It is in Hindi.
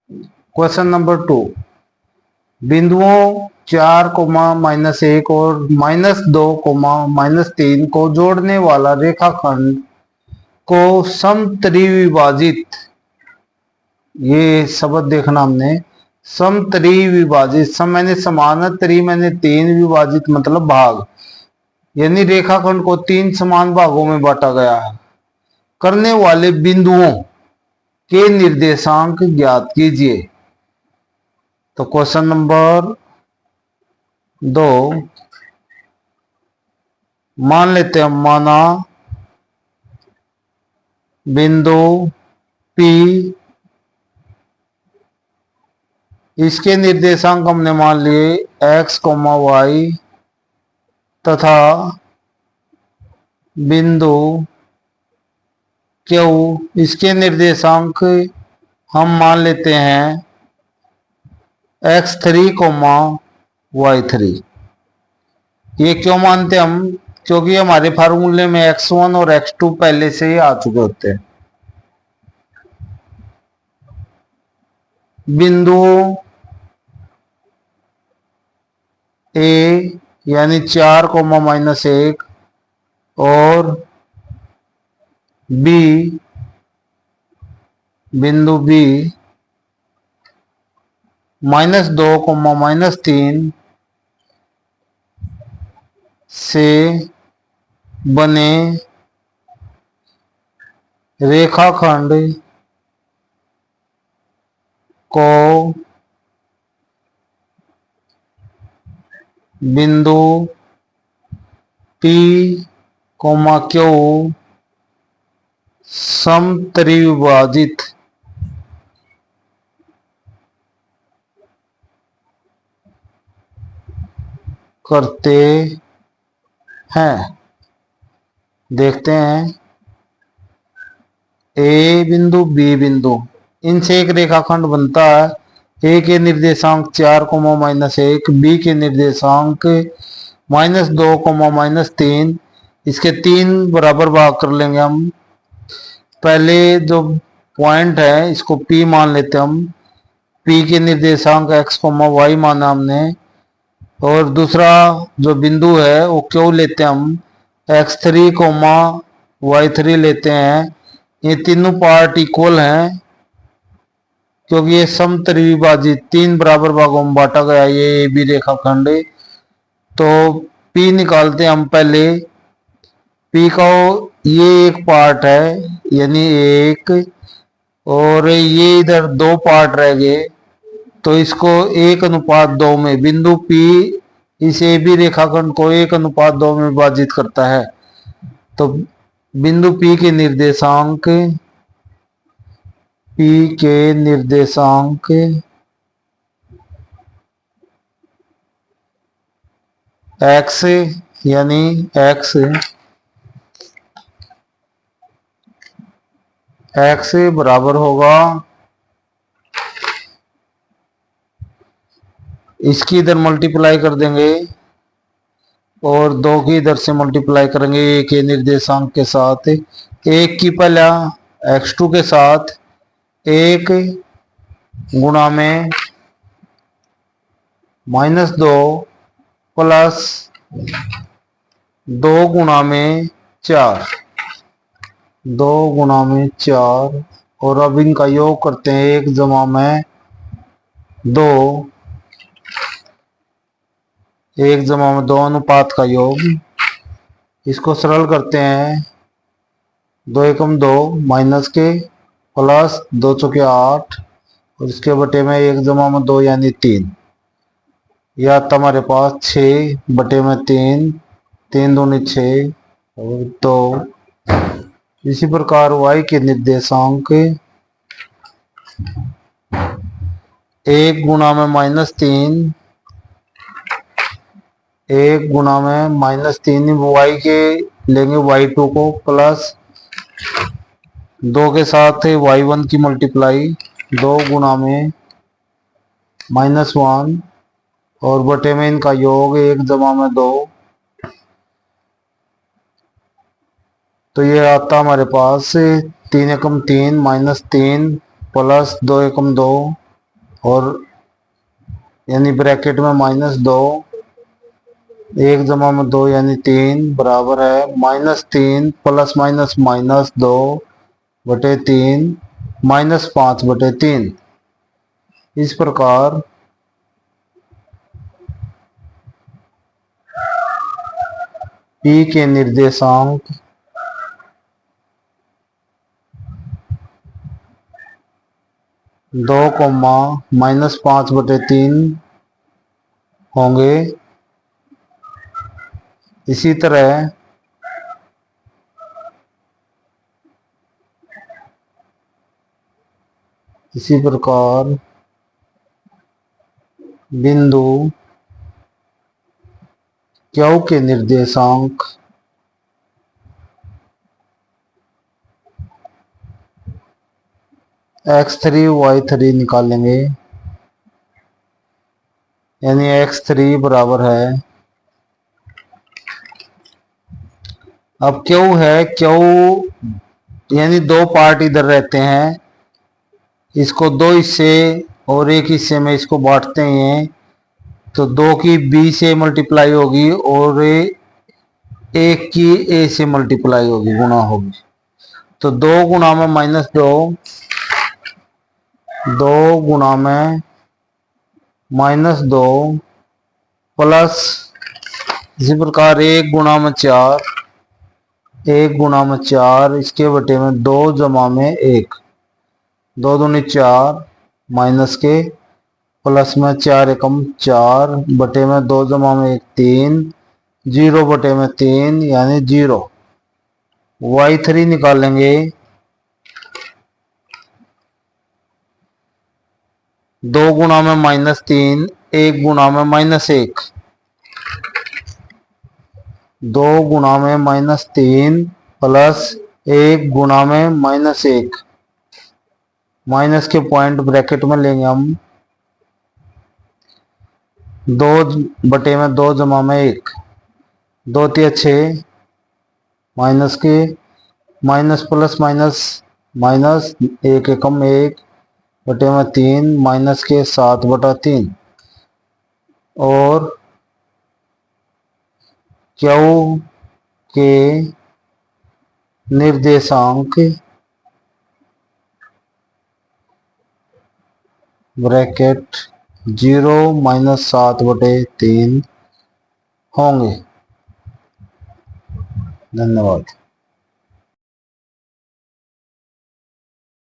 क्वेश्चन नंबर 2, बिंदुओं 4, -1 और -2, -3 को जोड़ने वाला रेखाखंड को समत्रिविभाजित, ये शब्द देखना हमने, समत्रिविभाजित, सम मैंने समान, त्रि मैंने तीन, विभाजित मतलब भाग, यानी रेखाखंड को तीन समान भागों में बांटा गया है, करने वाले बिंदुओं के निर्देशांक ज्ञात कीजिए। तो क्वेश्चन नंबर 2, मान लेते हैं, माना बिंदु P, इसके निर्देशांक हमने मान लिए x, y तथा बिंदु Q, इसके निर्देशांक हम मान लेते हैं x3, y3। ये क्यों मानते हम? क्योंकि हमारे फार्मूले में x1 और x2 पहले से ही आ चुके होते हैं। बिंदुओं A यानी 4, -1 और B, बिंदु B -2, -3 से बने रेखाखंड को बिंदु P, Q समत्रिविभाजित करते हैं। देखते हैं, ए बिंदु, बी बिंदु, इनसे एक रेखाखंड बनता है। ए के निर्देशांक 4, -1, बी के निर्देशांक -2, -3, इसके तीन बराबर भाग कर लेंगे हम। पहले जो पॉइंट है इसको P मान लेते हैं हम, P के निर्देशांक x, y माना हमने, और दूसरा जो बिंदु है वो Q लेते हैं हम, x3, y3 लेते हैं। ये तीनों पार्ट इक्वल हैं क्योंकि ये समत्रिविभाजित तीन बराबर भागों में बांटा गया ये भी रेखाखंड। तो P निकालते हैं हम पहले। P का ये एक पार्ट है यानी 1, और ये इधर दो पार्ट रह गए, तो इसको 1:2 में बिंदु P इस ए बी रेखाखंड को 1:2 में विभाजित करता है। तो बिंदु P के निर्देशांक x यानी x बराबर होगा, इसकी इधर मल्टीप्लाई कर देंगे और 2 की इधर से मल्टीप्लाई करेंगे ए के निर्देशांक के साथ। एक की पहला x2 के साथ 1 गुणा में -2 प्लस 2 गुणा में 4, 2 गुणा में 4, और अब इनका योग करते हैं 1 जमा में 2, 1 जमा में 2 अनुपात का योग। इसको सरल करते हैं, 2 एकम 2 माइनस के प्लस 2 चौके 8, और इसके बटे में 1 जमा में 2 यानी 3, या हमारे पास 6 बटे में 3, 3 दूनी 6 और 2। इसी प्रकार y के निर्देशांक 1 गुणा में -3, 1 गुणा में -3 y के लेंगे y2 को, प्लस 2 के साथ y1 की मल्टीप्लाई 2 गुणा में -1, और बटे में इनका योग 1 जमा में 2। तो ये आता हमारे पास 3 एकम 3 -3 प्लस 2 एकम 2 और यानी ब्रैकेट में -2, 1 जमा में 2 यानी 3 बराबर है -3 प्लस माइनस -2 बटे 3 -5 बटे 3। इस प्रकार P के निर्देशांक -5 बटे 3 होंगे। इसी तरह इसी प्रकार बिंदु Q के निर्देशांक x3 y3 निकालेंगे, यानी x3 बराबर है, अब Q है, Q यानी दो पार्ट इधर रहते हैं, इसको दो हिस्से और एक हिस्से में इसको बांटते हैं, तो 2 की B से मल्टीप्लाई होगी और 1 की A से मल्टीप्लाई होगी, गुणा होगी। तो 2 गुणा में -2, 2 गुणा में -2 प्लस इसी प्रकार 1 गुणा में 4, 1 गुणा में 4 इसके बटे में 2 जमा में 1, 2 दूनी 4 माइनस के प्लस में 4 एकम 4 बटे में 2 जमा में 1 3, 0 बटे में 3 यानी 0। y3 निकालेंगे, 2 गुणा में -3, 1 गुणा में -1, 2 गुणा में -3 प्लस 1 गुणा में -1, माइनस के पॉइंट ब्रैकेट में लेंगे हम, 2 बटे में 2 जमा में 1, 2 तिया 6 माइनस के माइनस प्लस माइनस माइनस 1 एकम 1 बटे में 3 माइनस के 7 बटा 3 और Q के निर्देशांक ब्रैकेट 0 -7 बटे 3 होंगे। धन्यवाद।